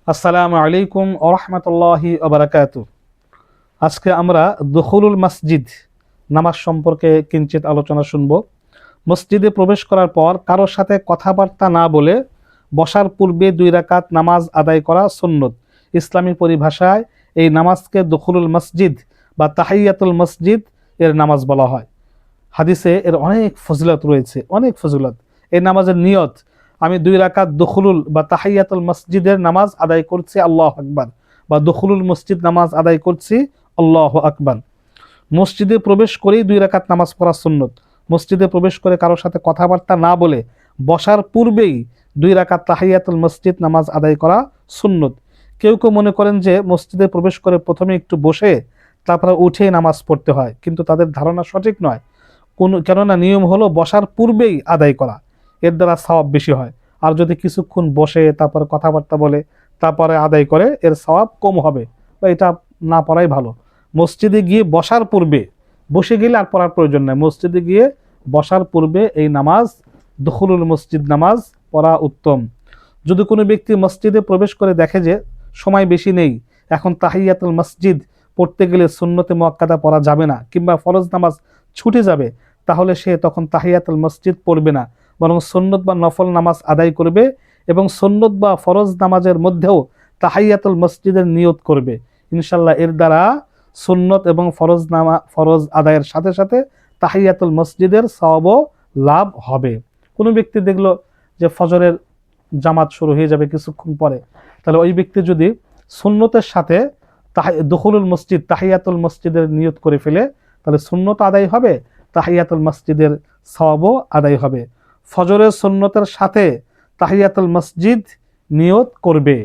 আসসালামু আলাইকুম ওয়া রাহমাতুল্লাহি ওয়া বারাকাতুহু। আজকে আমরা দুখুলুল মসজিদ নামাজ সম্পর্কে কিঞ্চিত আলোচনা শুনব। মসজিদে প্রবেশ করার পর কারোর সাথে কথাবার্তা না বলে বসার পূর্বে 2 রাকাত নামাজ আদায় করা সুন্নত। ইসলামী পরিভাষায় এই নামাজকে দুখুলুল মসজিদ বা তাহিয়াতুল মসজিদ এর নামাজ বলা হয়। হাদিসে এর অনেক ফজিলত রয়েছে, অনেক ফজিলত। এই নামাজের নিয়ত, আমি 2 রাকাত দুখুলুল বা তাহিয়াতুল মসজিদের নামাজ আদায় করছি, আল্লাহু আকবার, বা দুখুলুল মসজিদ নামাজ আদায় করছি, আল্লাহু আকবার। মসজিদে প্রবেশ করেই 2 রাকাত নামাজ পড়া সুন্নত। মসজিদে প্রবেশ করে কারোর সাথে কথাবার্তা না বলে বসার পূর্বেই 2 রাকাত তাহিয়াতুল মসজিদ নামাজ আদায় করা সুন্নত। কেউ কেউ মনে করেন যে মসজিদে প্রবেশ করে প্রথমে একটু বসে তারপরে উঠে নামাজ পড়তে হয়, কিন্তু তাদের ধারণা সঠিক নয়। কেননা নিয়ম হলো বসার পূর্বেই আদায় করা, এর দ্বারা সওয়াব বেশি হয়। আর যদি কিছুক্ষণ বসে তারপরে কথাবার্তা বলে তারপরে আদায় করে, এর সওয়াব কম হবে, বা এটা না পড়াই ভালো। মসজিদে গিয়ে বসার পূর্বে, বসে গেলে আর পড়ার প্রয়োজন নাই, মসজিদে গিয়ে বসার পূর্বে এই নামাজ দুখুলুল মসজিদ নামাজ পড়া উত্তম। যদি কোনো ব্যক্তি মসজিদে প্রবেশ করে দেখে যে সময় বেশি নেই, এখন তাহিয়াতুল মসজিদ পড়তে গেলে সুন্নতে মুআক্কাদা পড়া যাবে না, কিংবা ফরজ নামাজ ছুটে যাবে, তাহলে সে তখন তাহিয়াতুল মসজিদ পড়বে না, বরং সুন্নত বা নফল নামাজ আদায় করবে এবং সুন্নত বা ফরজ নামাজের মধ্যেও তাহিয়াতুল মসজিদের নিয়ত করবে। ইনশাল্লাহ এর দ্বারা সুন্নত এবং ফরজ আদায়ের সাথে সাথে তাহিয়াতুল মসজিদের সওয়াবও লাভ হবে। কোনো ব্যক্তি দেখলো যে ফজরের জামাত শুরু হয়ে যাবে কিছুক্ষণ পরে, তাহলে ওই ব্যক্তি যদি সুন্নতের সাথে দুখুলুল মসজিদ তাহিয়াতুল মসজিদের নিয়ত করে ফেলে, তাহলে সুন্নত আদায় হবে, তাহিয়াতুল মসজিদের সওয়াবও আদায় হবে। ফজরের সুন্নতের সাথে তাহিয়াতুল মসজিদ নিয়ত করবে।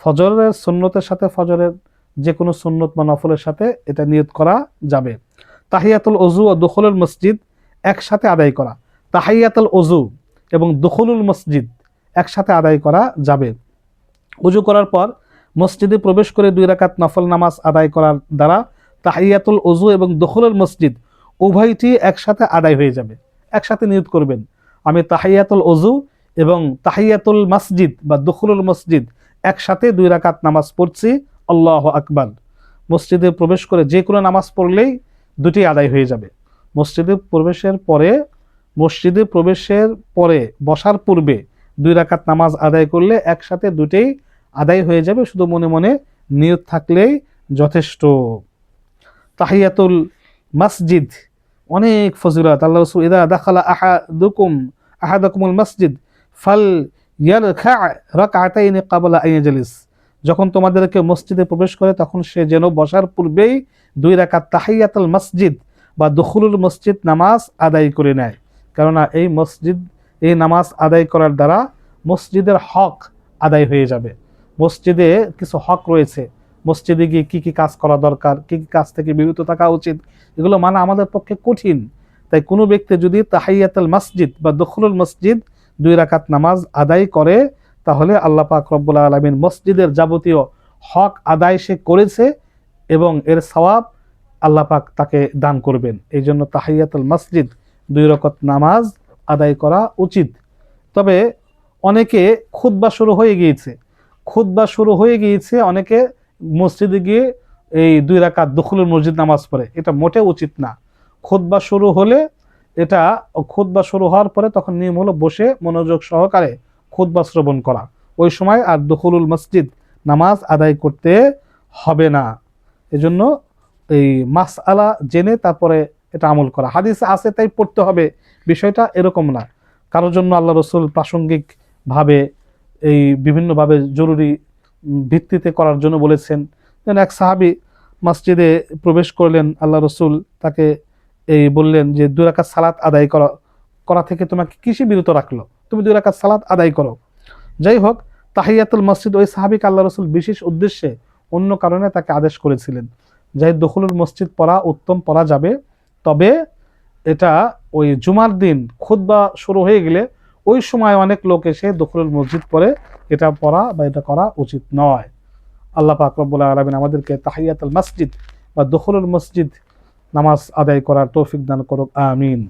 ফজরের সুন্নতের সাথে ফজরের যে কোনো সুন্নত বা নফলের সাথে এটা নিয়ত করা যাবে। তাহিয়াতুল ওযু ও দুখুলুল মসজিদ একসাথে আদায় করা, তাহিয়াতুল ওযু এবং দুখুলুল মসজিদ একসাথে আদায় করা যাবে। ওযু করার পর মসজিদে প্রবেশ করে 2 রাকাত নফল নামাজ আদায় করার দ্বারা তাহিয়াতুল ওযু এবং দুখুলুল মসজিদ উভয়টি একসাথে আদায় হয়ে যাবে। একসাথে নিয়ত করবেন, আমি তাহিয়াতুল ওযু এবং তাহিয়াতুল মসজিদ বা দুখুলুল মসজিদ একসাথে 2 রাকাত নামাজ পড়ছি, আল্লাহু আকবার। মসজিদে প্রবেশ করে যে কোনো নামাজ পড়লেই দুটি আদায় হয়ে যাবে। মসজিদে প্রবেশের পরে বসার পূর্বে 2 রাকাত নামাজ আদায় করলে একসাথে দুটেই আদায় হয়ে যাবে, শুধু মনে মনে নিয়ত থাকলেই যথেষ্ট। তাহিয়াতুল মসজিদ অনেক ফজিলত। আল্লাহ রাসূল ইদা দাখালা আহাদাকুমুল মসজিদ ফাল ইয়ারকা রাকআতাইনি ক্বাবলা আন ইয়াজলিস, যখন তোমাদেরকে মসজিদে প্রবেশ করে তখন সে যেন বসার পূর্বেই 2 রাকাত তাহিয়াতুল মসজিদ বা দুখুলুল মসজিদ নামাজ আদায় করে নেয়। কেননা এই নামাজ আদায় করার দ্বারা মসজিদের হক আদায় হয়ে যাবে। মসজিদে কিছু হক রয়েছে, মসজিদে গিয়ে কি কি কাজ করা দরকার, কি কি কাজ থেকে বিরত থাকা উচিত, এগুলো মানা আমাদের পক্ষে কঠিন। তাই কোনো ব্যক্তি যদি তাহিয়াতুল মসজিদ বা দুখুলুল মসজিদ 2 রাকাত নামাজ আদায় করে, তাহলে আল্লাহ পাক রব্বুল আলামিন মসজিদের যাবতীয় হক আদায় সে করেছে এবং এর সওয়াব আল্লাহ পাক তাকে দান করবেন। এই জন্য তাহিয়াতুল মসজিদ 2 রাকাত নামাজ আদায় করা উচিত। তবে অনেকে খুতবা শুরু হয়ে গিয়েছে, অনেকে মসজিদে গিয়ে এই 2 রাকাত দুখুলুল মসজিদ নামাজ পড়ে, এটা মোটেও উচিত না। খুতবা শুরু হওয়ার পরে তখন নিয়ম হলো বসে মনোযোগ সহকারে খুতবা শ্রবণ করা, ওই সময় আর দুখুলুল মসজিদ নামাজ আদায় করতে হবে না। এজন্য এই মাসআলা জেনে তারপরে এটা আমল করা। হাদিসে আছে তাই পড়তে হবে, বিষয়টা এরকম না। কারোর জন্য আল্লাহ রাসূল প্রাসঙ্গিক ভাবে এই বিভিন্নভাবে জরুরি ভিত্তিতে করার জন্য বলেছেন। যেন এক সাহাবী মসজিদে প্রবেশ করলেন, আল্লাহ রাসূল তাকে বললেন যে 2 রাকাত সালাত আদায় করা থেকে তোমাকে কিসে বিরত রাখলো, তুমি 2 রাকাত সালাত আদায় করো। যাই হোক, তাহিয়াতুল মসজিদ ওই সাহাবীকে আল্লাহ রাসূল বিশেষ উদ্দেশ্যে অন্য কারণে তাকে আদেশ করেছিলেন। যাই দুখুলুল মসজিদ পড়া উত্তম, পড়া যাবে, তবে এটা ওই জুমার দিন খুতবা শুরু হয়ে গেলে ওই সময় অনেক লোক এসে দুখুলুল মসজিদ পড়ে, এটা পড়া বা এটা করা উচিত নয়। আল্লাহ পাক রব্বুল আলামিন আমাদেরকে তাহিয়াতুল মসজিদ বা দুখুলুল মসজিদ নামাজ আদায় করার তৌফিক দান করুক, আমিন।